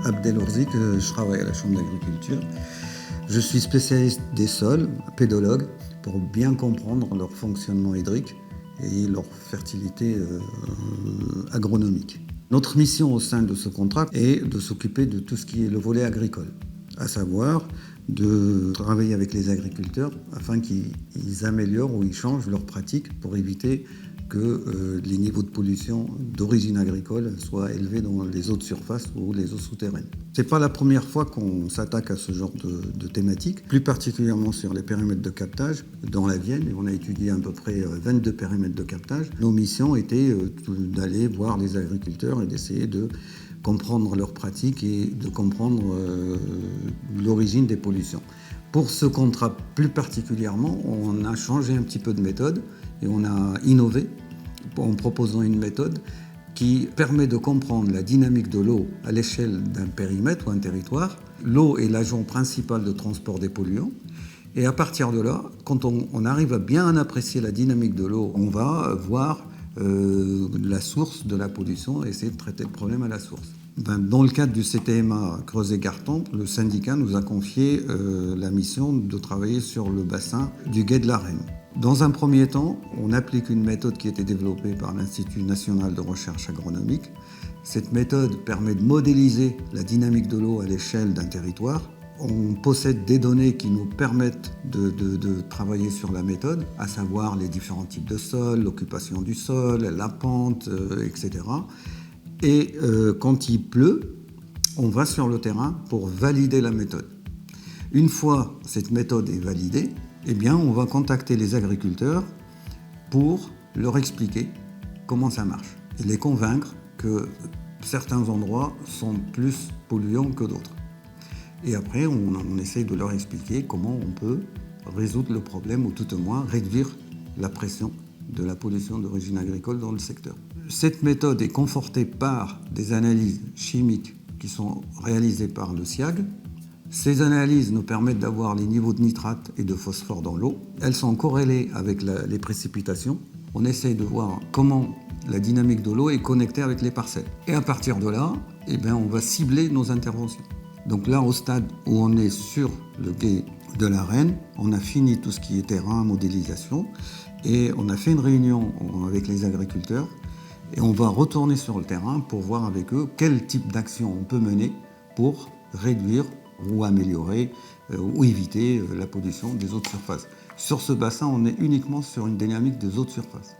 Abdel Ourzik, je travaille à la Chambre d'agriculture. Je suis spécialiste des sols, pédologue, pour bien comprendre leur fonctionnement hydrique et leur fertilité agronomique. Notre mission au sein de ce contrat est de s'occuper de tout ce qui est le volet agricole, à savoir de travailler avec les agriculteurs afin qu'ils améliorent ou ils changent leurs pratiques pour éviter que les niveaux de pollution d'origine agricole soient élevés dans les eaux de surface ou les eaux souterraines. Ce n'est pas la première fois qu'on s'attaque à ce genre de thématique, plus particulièrement sur les périmètres de captage dans la Vienne. On a étudié à peu près 22 périmètres de captage. Nos missions étaient d'aller voir les agriculteurs et d'essayer de comprendre leurs pratiques et de comprendre l'origine des pollutions. Pour ce contrat plus particulièrement, on a changé un petit peu de méthode et on a innové en proposant une méthode qui permet de comprendre la dynamique de l'eau à l'échelle d'un périmètre ou un territoire. L'eau est l'agent principal de transport des polluants. Et à partir de là, quand on arrive à bien apprécier la dynamique de l'eau, on va voir la source de la pollution et essayer de traiter le problème à la source. Dans le cadre du CTMA Creuset-Gartempe, le syndicat nous a confié la mission de travailler sur le bassin du Gué de la Reine. Dans un premier temps, on applique une méthode qui a été développée par l'Institut national de recherche agronomique. Cette méthode permet de modéliser la dynamique de l'eau à l'échelle d'un territoire. On possède des données qui nous permettent de travailler sur la méthode, à savoir les différents types de sols, l'occupation du sol, la pente, etc. Et quand il pleut, on va sur le terrain pour valider la méthode. Une fois cette méthode est validée, eh bien, on va contacter les agriculteurs pour leur expliquer comment ça marche et les convaincre que certains endroits sont plus polluants que d'autres. Et après, on essaye de leur expliquer comment on peut résoudre le problème ou tout au moins réduire la pression de la pollution d'origine agricole dans le secteur. Cette méthode est confortée par des analyses chimiques qui sont réalisées par le SIAG. Ces analyses nous permettent d'avoir les niveaux de nitrate et de phosphore dans l'eau. Elles sont corrélées avec les précipitations. On essaye de voir comment la dynamique de l'eau est connectée avec les parcelles. Et à partir de là, eh bien, on va cibler nos interventions. Donc là, au stade où on est sur le Gué de la Reine, on a fini tout ce qui est terrain, modélisation, et on a fait une réunion avec les agriculteurs, et on va retourner sur le terrain pour voir avec eux quel type d'action on peut mener pour réduire ou améliorer ou éviter la pollution des eaux de surface. Sur ce bassin, on est uniquement sur une dynamique des eaux de surface.